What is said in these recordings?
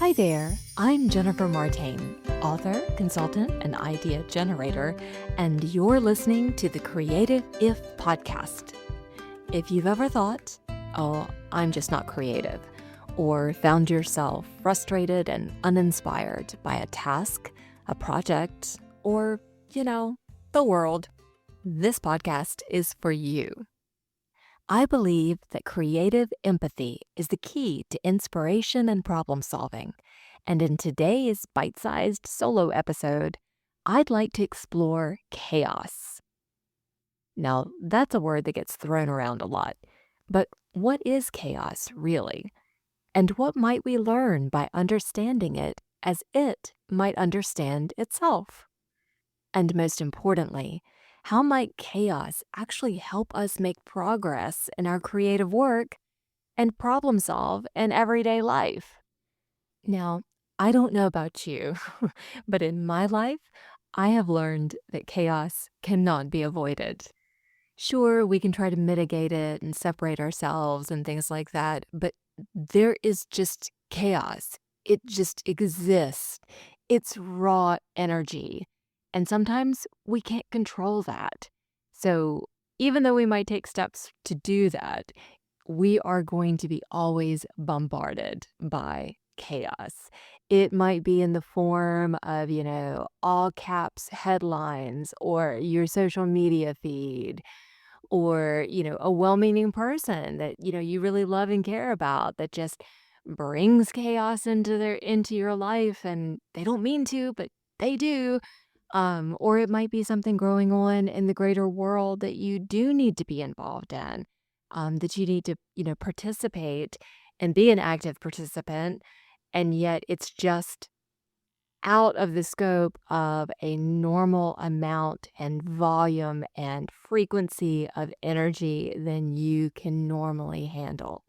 Hi there, I'm Jennifer Martain, author, consultant, and idea generator, and you're listening to the Creative If podcast. If you've ever thought, oh, I'm just not creative, or found yourself frustrated and uninspired by a task, a project, or, the world, this podcast is for you. I believe that creative empathy is the key to inspiration and problem solving. And in today's bite-sized solo episode, I'd like to explore chaos. Now, that's a word that gets thrown around a lot. But what is chaos, really? And what might we learn by understanding it as it might understand itself? And most importantly, how might chaos actually help us make progress in our creative work and problem solve in everyday life? Now, I don't know about you, but in my life, I have learned that chaos cannot be avoided. Sure, we can try to mitigate it and separate ourselves and things like that, but there is just chaos. It just exists. It's raw energy. And sometimes we can't control that. So even though we might take steps to do that, we are going to be always bombarded by chaos. It might be in the form of, all caps headlines or your social media feed or, a well-meaning person that, you really love and care about that just brings chaos into your life and they don't mean to, but they do. Or it might be something going on in the greater world that you do need to be involved in, that you need to, participate and be an active participant, and yet it's just out of the scope of a normal amount and volume and frequency of energy than you can normally handle.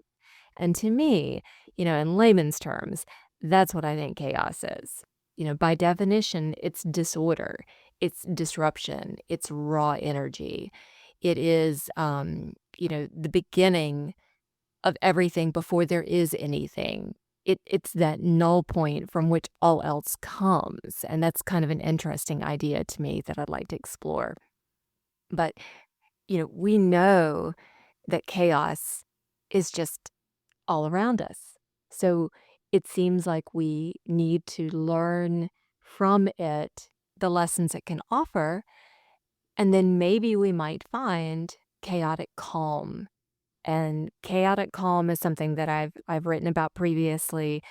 And to me, in layman's terms, that's what I think chaos is. By definition, it's disorder, it's disruption, it's raw energy. It is, the beginning of everything before there is anything. It's that null point from which all else comes. And that's kind of an interesting idea to me that I'd like to explore. But, we know that chaos is just all around us. So it seems like we need to learn from it the lessons it can offer, and then maybe we might find chaotic calm. And chaotic calm is something that I've written about previously.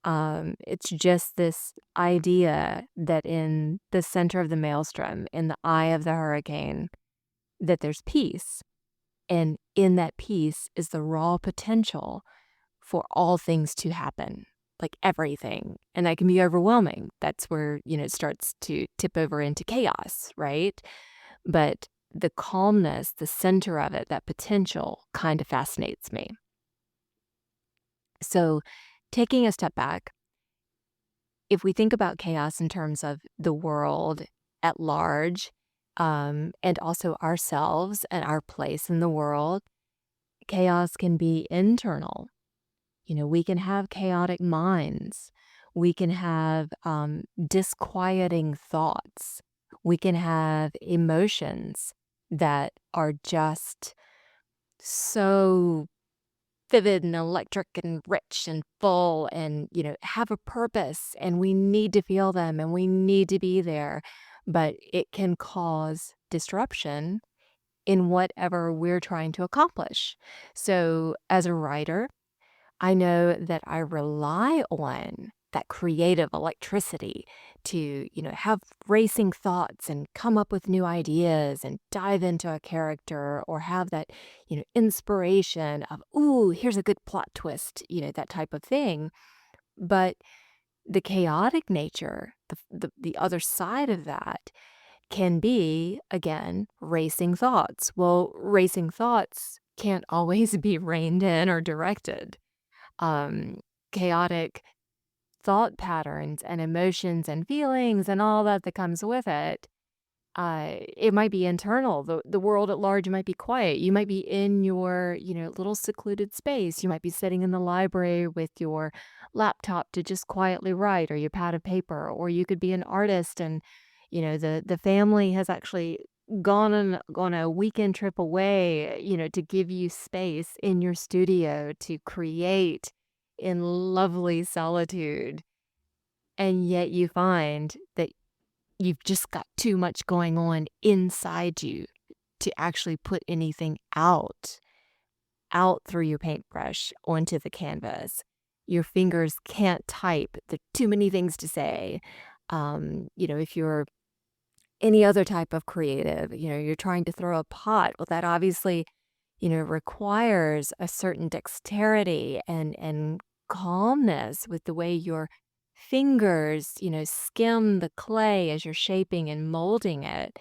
It's just this idea that in the center of the maelstrom, in the eye of the hurricane, that there's peace. And in that peace is the raw potential for all things to happen, like everything. And that can be overwhelming. That's where, it starts to tip over into chaos, right? But the calmness, the center of it, that potential kind of fascinates me. So taking a step back, if we think about chaos in terms of the world at large, and also ourselves and our place in the world, chaos can be internal. We can have chaotic minds. We can have disquieting thoughts. We can have emotions that are just so vivid and electric and rich and full and, have a purpose, and we need to feel them and we need to be there. But it can cause disruption in whatever we're trying to accomplish. So as a writer, I know that I rely on that creative electricity to, have racing thoughts and come up with new ideas and dive into a character or have that, inspiration of, ooh, here's a good plot twist, that type of thing. But the chaotic nature, the other side of that can be, again, racing thoughts. Well, racing thoughts can't always be reined in or directed. Chaotic thought patterns and emotions and feelings and all that comes with it It might be internal. The world at large might be quiet. You might be in your, little secluded space. You might be sitting in the library with your laptop to just quietly write or your pad of paper, or you could be an artist and, the family has actually gone a weekend trip away, to give you space in your studio to create in lovely solitude. And yet you find that you've just got too much going on inside you to actually put anything out through your paintbrush onto the canvas. Your fingers can't type. There are too many things to say. If you're any other type of creative, you're trying to throw a pot. Well, that obviously, requires a certain dexterity and calmness with the way your fingers, skim the clay as you're shaping and molding it.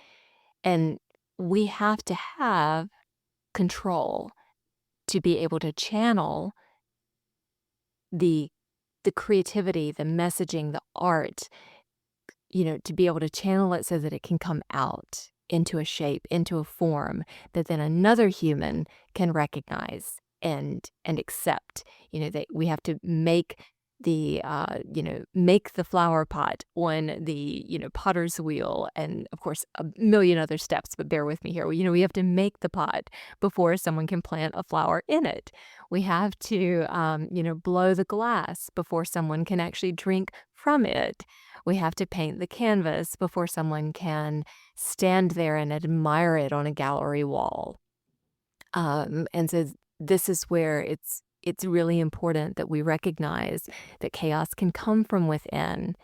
And we have to have control to be able to channel the the creativity, the messaging, the art, to be able to channel it so that it can come out into a shape, into a form that then another human can recognize and accept. That we have to make the flower pot on the, potter's wheel, and of course a million other steps, but bear with me here. We have to make the pot before someone can plant a flower in it. We have to, blow the glass before someone can actually drink from it. We have to paint the canvas before someone can stand there and admire it on a gallery wall. And so this is where it's really important that we recognize that chaos can come from within,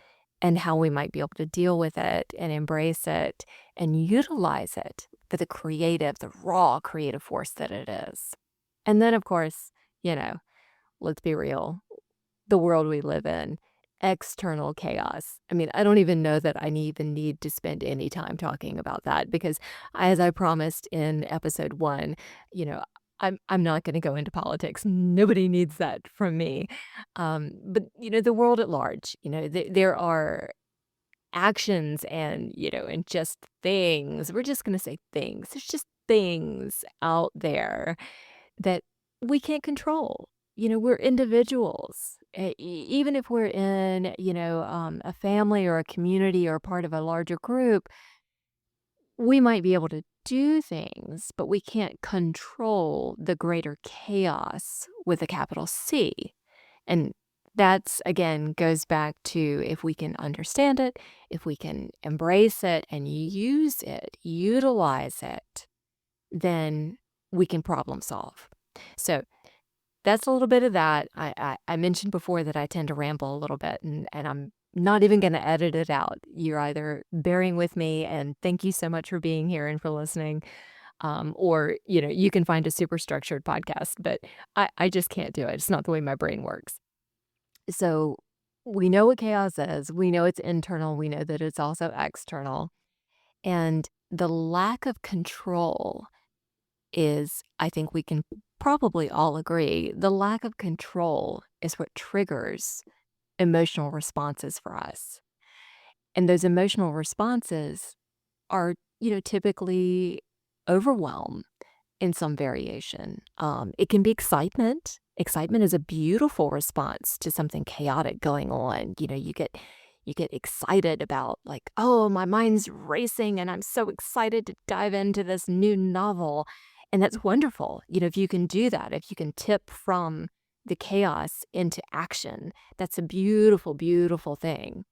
and how we might be able to deal with it and embrace it and utilize it for the creative, the raw creative force that it is. And then, of course, let's be real, the world we live in, external chaos. I mean, I don't even know that I even need to spend any time talking about that, because as I promised in episode 1, you know, I'm not going to go into politics. Nobody needs that from me. But the world at large, there are actions and just things. We're just going to say things. There's just things out there that we can't control. We're individuals. Even if we're in, a family or a community or part of a larger group, we might be able to do things, but we can't control the greater chaos with a capital C. And that's, again, goes back to, if we can understand it, if we can embrace it and use it, utilize it, then we can problem solve. So that's a little bit of that. I mentioned before that I tend to ramble a little bit, and I'm not even going to edit it out. You're either bearing with me, and thank you so much for being here and for listening, or you can find a super structured podcast, but I just can't do it. It's not the way my brain works. So we know what chaos is. We know it's internal. We know that it's also external, and the lack of control is, I think we can probably all agree, the lack of control is what triggers emotional responses for us. And those emotional responses are, typically overwhelm in some variation. It can be excitement. Excitement is a beautiful response to something chaotic going on. You get excited about, like, oh, my mind's racing and I'm so excited to dive into this new novel. And that's wonderful. If you can do that, if you can tip from the chaos into action, that's a beautiful, beautiful thing.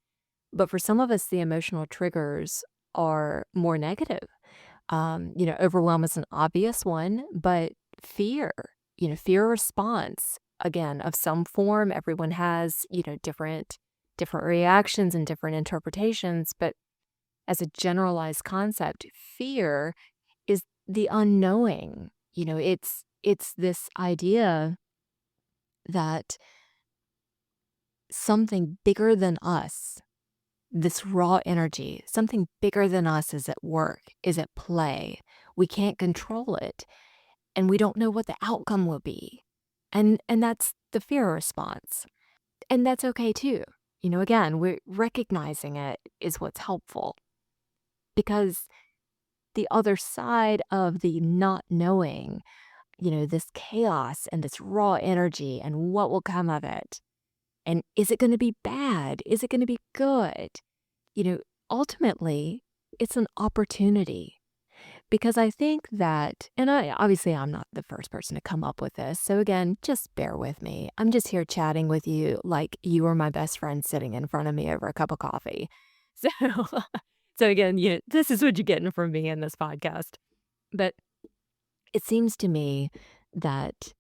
But for some of us, the emotional triggers are more negative. Overwhelm is an obvious one, but fear, fear response, again, of some form. Everyone has, different reactions and different interpretations. But as a generalized concept, fear is the unknowing. It's this idea that something bigger than us, this raw energy, something bigger than us is at work, is at play. We can't control it, and we don't know what the outcome will be. And that's the fear response. And that's okay too. Again, we're recognizing it is what's helpful, because the other side of the not knowing, this chaos and this raw energy and what will come of it. And is it going to be bad? Is it going to be good? You know, ultimately, it's an opportunity because I think that, and I'm not the first person to come up with this. So again, just bear with me. I'm just here chatting with you like you are my best friend sitting in front of me over a cup of coffee. So, so again, this is what you're getting from me in this podcast. But it seems to me that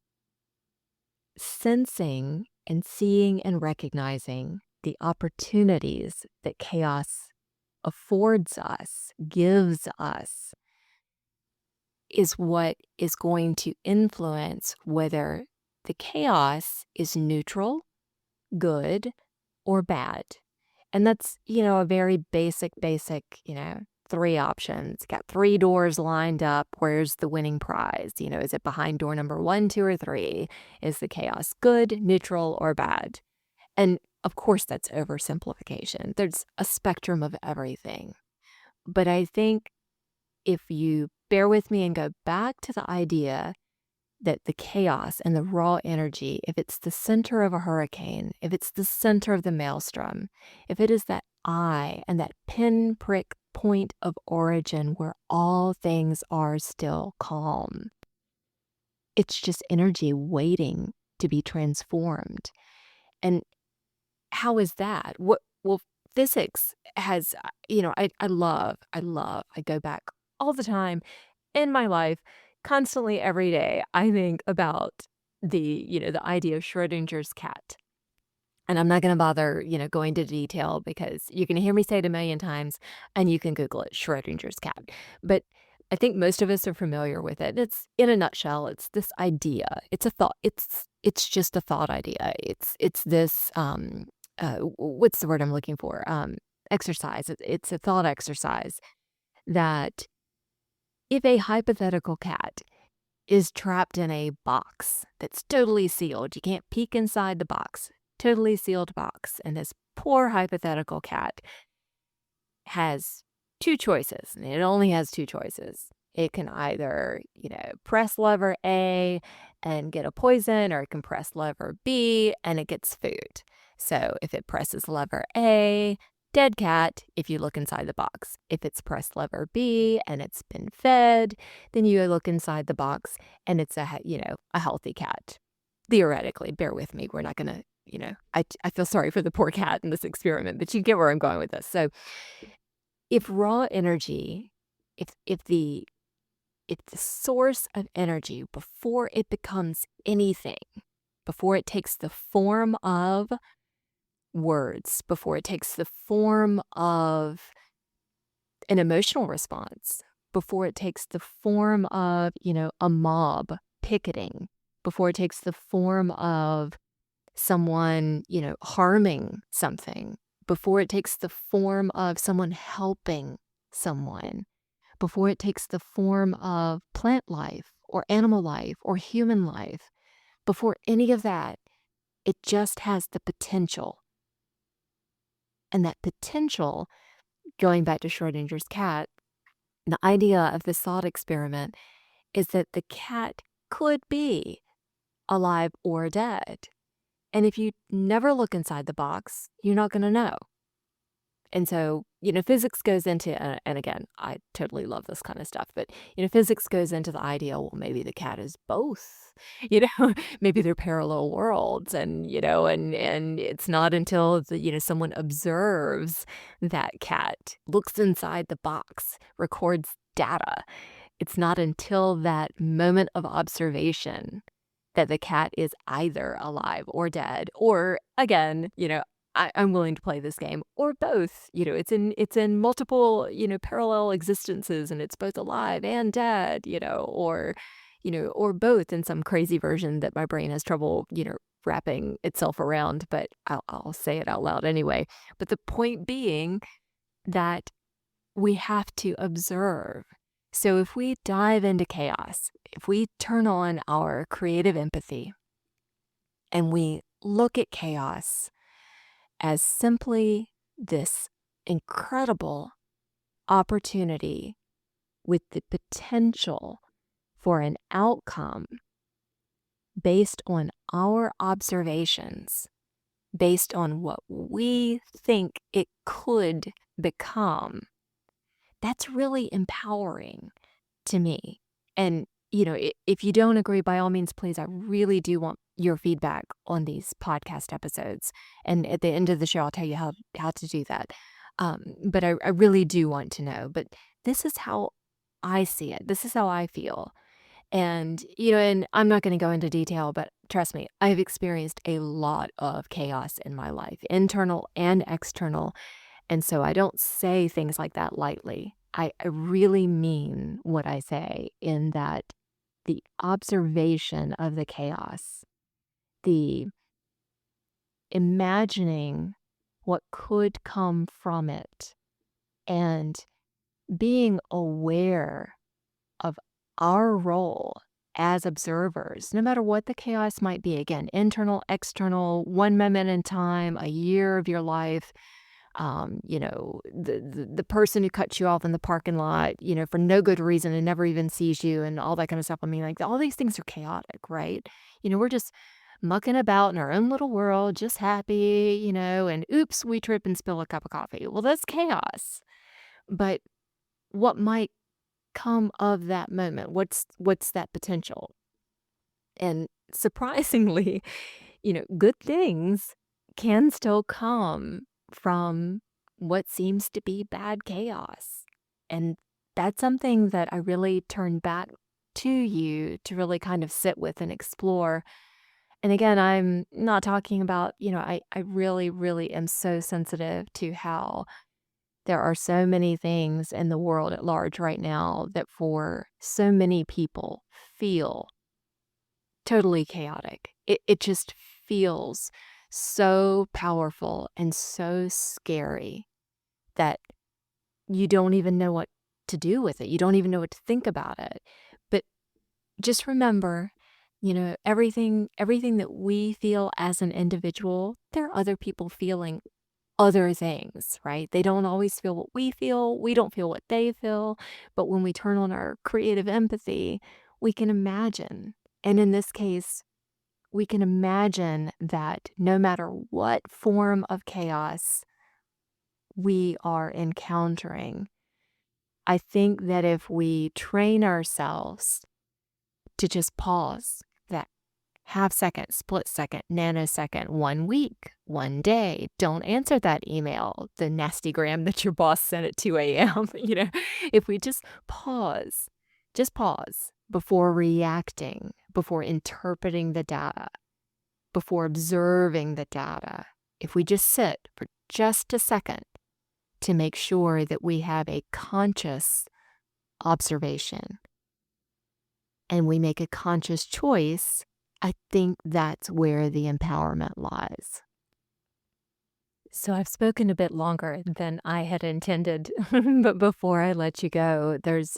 sensing and seeing and recognizing the opportunities that chaos affords us, gives us, is what is going to influence whether the chaos is neutral, good, or bad. And that's, a very basic, three options. Got three doors lined up. Where's the winning prize? Is it behind door number 1, 2, or 3? Is the chaos good, neutral, or bad? And of course, that's oversimplification. There's a spectrum of everything. But I think if you bear with me and go back to the idea that the chaos and the raw energy, if it's the center of a hurricane, if it's the center of the maelstrom, if it is that eye and that pinprick point of origin where all things are still calm, it's just energy waiting to be transformed. And how is that? Well, physics has, I go back all the time in my life, constantly every day, I think about the idea of Schrodinger's cat. And I'm not going to bother, going into detail because you're going to hear me say it a million times and you can Google it, Schrodinger's cat. But I think most of us are familiar with it. It's in a nutshell, it's this idea. It's a thought. It's just a thought idea. It's this what's the word I'm looking for? Exercise. It's a thought exercise that if a hypothetical cat is trapped in a box that's totally sealed, you can't peek inside the box, totally sealed box, and this poor hypothetical cat has two choices, and it only has two choices. It can either, press lever A and get a poison, or it can press lever B and it gets food. So if it presses lever A, dead cat if you look inside the box. If it's pressed lever B and it's been fed, then you look inside the box and it's a healthy cat. Theoretically, bear with me. We're not going to, I feel sorry for the poor cat in this experiment, but you get where I'm going with this. So if raw energy, if the source of energy, before it becomes anything, before it takes the form of words, before it takes the form of an emotional response, before it takes the form of, a mob picketing, before it takes the form of someone, harming something, before it takes the form of someone helping someone, before it takes the form of plant life or animal life or human life, before any of that, it just has the potential. And that potential, going back to Schrodinger's cat, the idea of this thought experiment is that the cat could be alive or dead. And if you never look inside the box, you're not going to know. And so, physics goes into, and again, I totally love this kind of stuff, but, physics goes into the idea, well, maybe the cat is both, maybe they're parallel worlds and, and it's not until someone observes that cat, looks inside the box, records data. It's not until that moment of observation that the cat is either alive or dead, or again, I'm willing to play this game, or both. It's in multiple, parallel existences, and it's both alive and dead, or both in some crazy version that my brain has trouble, wrapping itself around. But I'll say it out loud anyway. But the point being that we have to observe. So if we dive into chaos, if we turn on our creative empathy and we look at chaos as simply this incredible opportunity with the potential for an outcome based on our observations, based on what we think it could become, that's really empowering to me. And, if you don't agree, by all means, please, I really do want your feedback on these podcast episodes. And at the end of the show, I'll tell you how to do that. But I really do want to know. But this is how I see it. This is how I feel. And I'm not going to go into detail, but trust me, I've experienced a lot of chaos in my life, internal and external. And so I don't say things like that lightly. I really mean what I say, in that the observation of the chaos, the imagining what could come from it, and being aware of our role as observers, no matter what the chaos might be. Again, internal, external, one moment in time, a year of your life. The person who cuts you off in the parking lot, for no good reason and never even sees you, and all that kind of stuff. I mean, like, all these things are chaotic, right? We're just mucking about in our own little world, just happy, and oops, we trip and spill a cup of coffee. Well, that's chaos. But what might come of that moment? What's that potential? And surprisingly, good things can still come from what seems to be bad chaos. And that's something that I really turn back to you to really kind of sit with and explore. And again, I'm not talking about, I really, really am so sensitive to how there are so many things in the world at large right now that for so many people feel totally chaotic. It just feels so powerful and so scary that you don't even know what to do with it. You don't even know what to think about it. But just remember, everything that we feel as an individual, there are other people feeling other things, right? They don't always feel what we feel. We don't feel what they feel. But when we turn on our creative empathy, we can imagine. And in this case, we can imagine that no matter what form of chaos we are encountering, I think that if we train ourselves to just pause that half second, split second, nanosecond, 1 week, 1 day, don't answer that email, the nasty gram that your boss sent at 2 a.m. If we just pause before reacting, before interpreting the data, before observing the data, if we just sit for just a second to make sure that we have a conscious observation and we make a conscious choice, I think that's where the empowerment lies. So I've spoken a bit longer than I had intended, but before I let you go, there's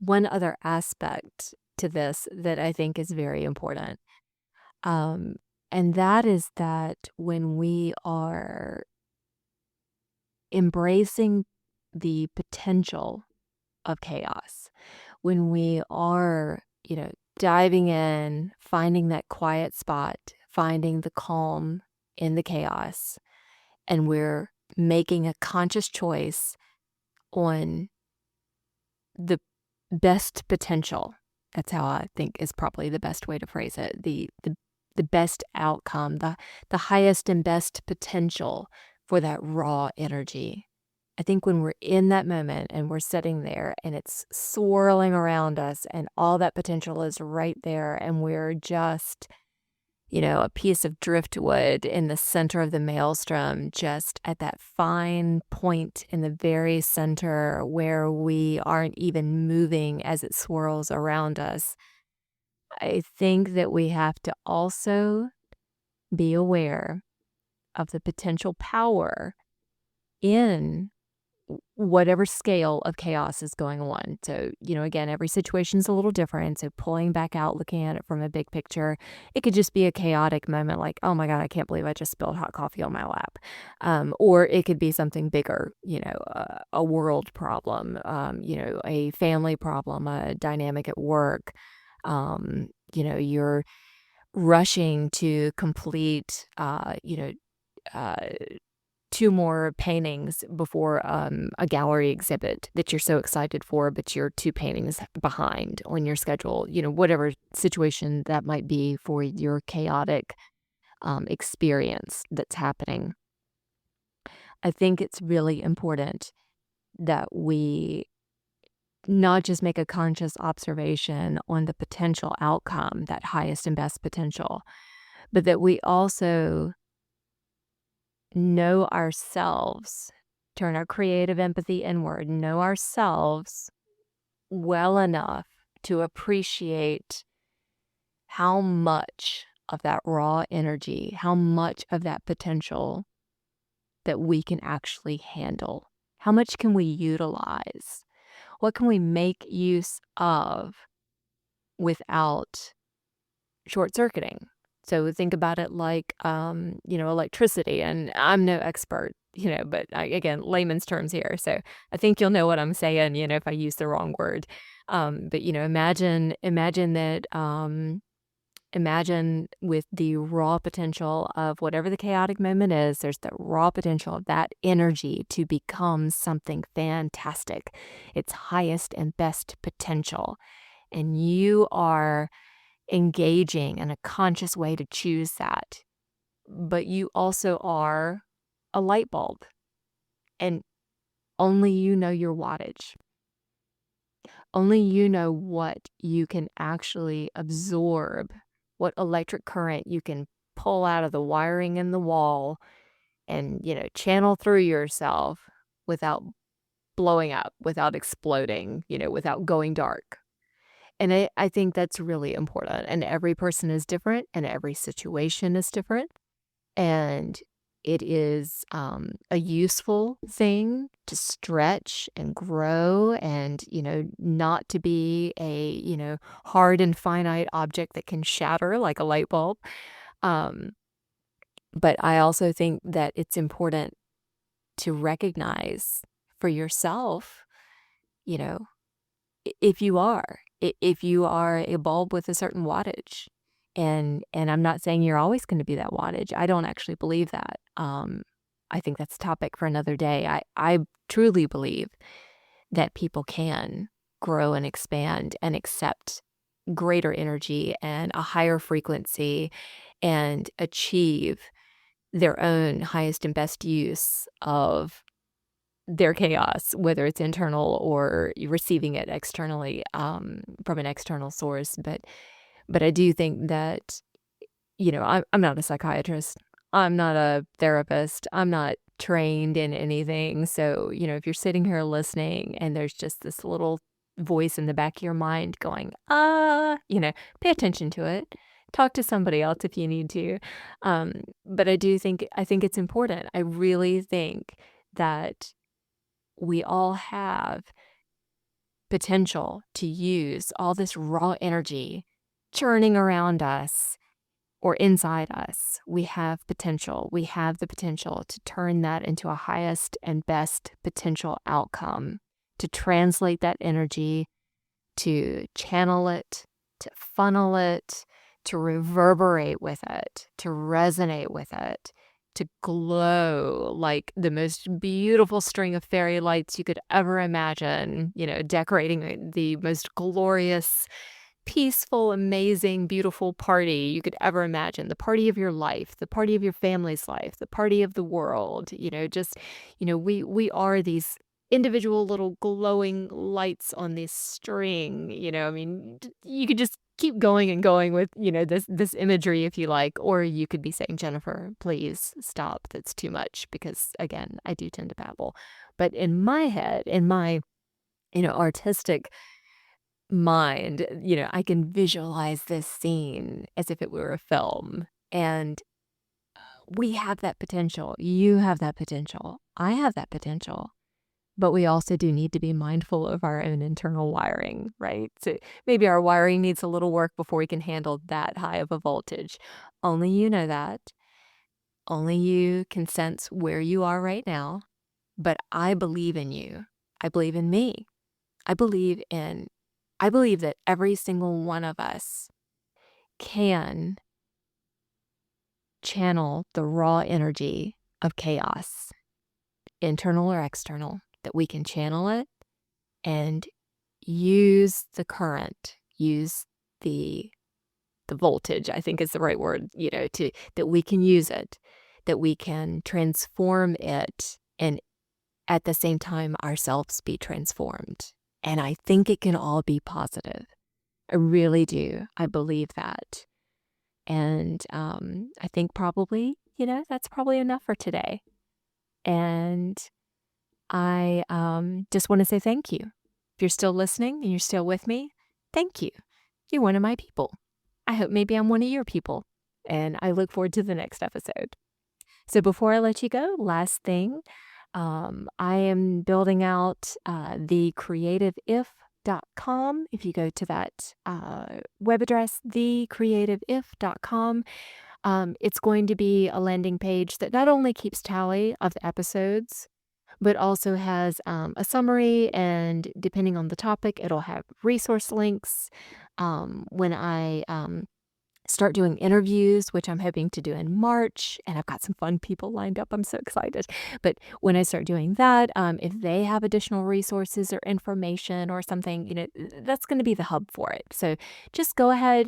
one other aspect to this that I think is very important. Um, and that is that when we are embracing the potential of chaos, when we are, diving in, finding that quiet spot, finding the calm in the chaos, and we're making a conscious choice on the best potential. That's how I think is probably the best way to phrase it. The best outcome, the highest and best potential for that raw energy. I think when we're in that moment and we're sitting there and it's swirling around us and all that potential is right there and we're just, a piece of driftwood in the center of the maelstrom, just at that fine point in the very center where we aren't even moving as it swirls around us. I think that we have to also be aware of the potential power in whatever scale of chaos is going on. So, again, every situation is a little different. So, pulling back out, looking at it from a big picture, it could just be a chaotic moment like, oh my God, I can't believe I just spilled hot coffee on my lap. Or it could be something bigger, a world problem, a family problem, a dynamic at work. You're rushing to complete, uh, 2 more paintings before, a gallery exhibit that you're so excited for, but you're 2 paintings behind on your schedule, whatever situation that might be for your chaotic, experience that's happening. I think it's really important that we not just make a conscious observation on the potential outcome, that highest and best potential, but that we also know ourselves, turn our creative empathy inward, know ourselves well enough to appreciate how much of that raw energy, how much of that potential that we can actually handle. How much can we utilize? What can we make use of without short circuiting? So think about it like, electricity. And I'm no expert, but again, layman's terms here. So I think you'll know what I'm saying, if I use the wrong word. But imagine that, imagine with the raw potential of whatever the chaotic moment is, there's the raw potential of that energy to become something fantastic, its highest and best potential. And you are engaging in a conscious way to choose that. But you also are a light bulb, and only you know your wattage. Only you know what you can actually absorb, what electric current you can pull out of the wiring in the wall and, channel through yourself without blowing up, without exploding, without going dark. And I think that's really important. And every person is different, and every situation is different. And it is a useful thing to stretch and grow and, not to be a, hard and finite object that can shatter like a light bulb. Um, but I also think that it's important to recognize for yourself, you know, if you are a bulb with a certain wattage, and I'm not saying you're always gonna be that wattage. I don't actually believe that. I think that's a topic for another day. I truly believe that people can grow and expand and accept greater energy and a higher frequency and achieve their own highest and best use of their chaos, whether it's internal or you're receiving it externally, from an external source. But I do think that, I'm not a psychiatrist. I'm not a therapist. I'm not trained in anything. So, if you're sitting here listening and there's just this little voice in the back of your mind going, pay attention to it. Talk to somebody else if you need to. But I think it's important. I really think that we all have potential to use all this raw energy churning around us or inside us. We have potential. We have the potential to turn that into a highest and best potential outcome, to translate that energy, to channel it, to funnel it, to reverberate with it, to resonate with it, to glow like the most beautiful string of fairy lights you could ever imagine, decorating the most glorious, peaceful, amazing, beautiful party you could ever imagine. The party of your life, the party of your family's life, the party of the world, we are these individual little glowing lights on this string, I mean, you could just keep going and going with, this imagery if you like, or you could be saying, Jennifer, please stop. That's too much because again, I do tend to babble. But in my head, in my, artistic mind, I can visualize this scene as if it were a film. And we have that potential. You have that potential. I have that potential. but we also do need to be mindful of our own internal wiring, right? So maybe our wiring needs a little work before we can handle that high of a voltage. Only you know that. Only you can sense where you are right now. But I believe in you. I believe in me. I believe that every single one of us can channel the raw energy of chaos, internal or external, that we can channel it and use the current, use the voltage, I think is the right word, that we can use it, that we can transform it, and at the same time ourselves be transformed. And I think it can all be positive. I really do. I believe that. And I think probably, that's probably enough for today. And I just want to say thank you. If you're still listening and you're still with me, thank you. You're one of my people. I hope maybe I'm one of your people. And I look forward to the next episode. So before I let you go, last thing, I am building out the creativeif.com. If you go to that web address, thecreativeif.com, it's going to be a landing page that not only keeps tally of the episodes, but also has a summary, and depending on the topic, it'll have resource links. When I start doing interviews, which I'm hoping to do in March, and I've got some fun people lined up. I'm so excited. But when I start doing that, if they have additional resources or information or something, that's going to be the hub for it. So just go ahead,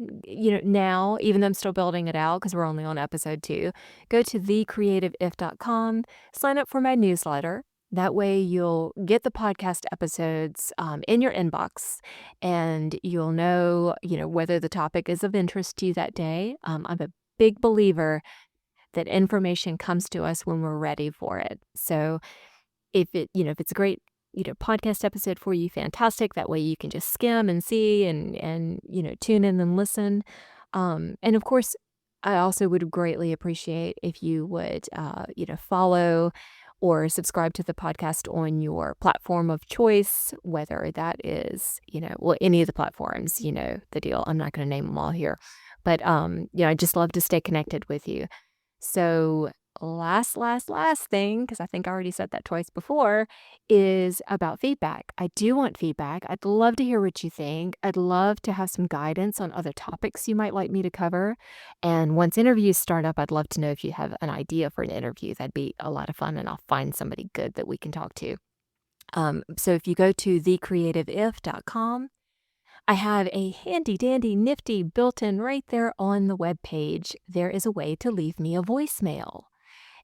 now, even though I'm still building it out because we're only on episode 2, go to thecreativeif.com, sign up for my newsletter. That way you'll get the podcast episodes in your inbox, and you'll know, whether the topic is of interest to you that day. I'm a big believer that information comes to us when we're ready for it. So if it's a great, podcast episode for you, fantastic. That way you can just skim and see and tune in and listen. And of course, I also would greatly appreciate if you would, follow or subscribe to the podcast on your platform of choice, whether that is, any of the platforms, the deal. I'm not going to name them all here. But, I just love to stay connected with you. So last thing, because I think I already said that twice before, is about feedback. I do want feedback. I'd love to hear what you think. I'd love to have some guidance on other topics you might like me to cover. And once interviews start up, I'd love to know if you have an idea for an interview. That'd be a lot of fun, and I'll find somebody good that we can talk to. So if you go to thecreativeif.com, I have a handy dandy nifty built-in right there on the web page. There is a way to leave me a voicemail.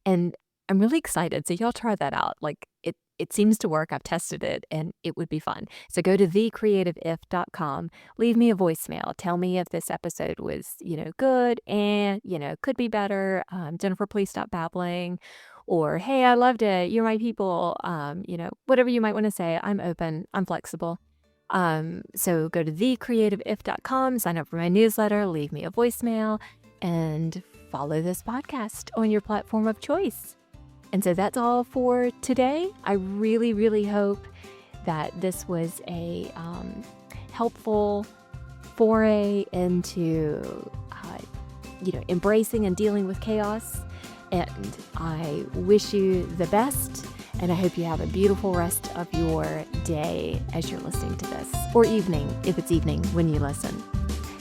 And I'm really excited. So y'all try that out. Like it seems to work. I've tested it and it would be fun. So go to thecreativeif.com, leave me a voicemail. Tell me if this episode was, good and, could be better. Jennifer, please stop babbling. Or, hey, I loved it. You're my people. Whatever you might want to say. I'm open. I'm flexible. So go to thecreativeif.com, sign up for my newsletter, leave me a voicemail, and follow this podcast on your platform of choice. And so that's all for today. I really, really hope that this was a helpful foray into, embracing and dealing with chaos. And I wish you the best. And I hope you have a beautiful rest of your day as you're listening to this, or evening, if it's evening when you listen.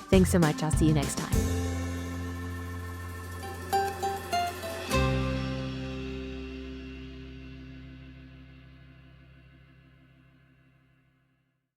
Thanks so much. I'll see you next time.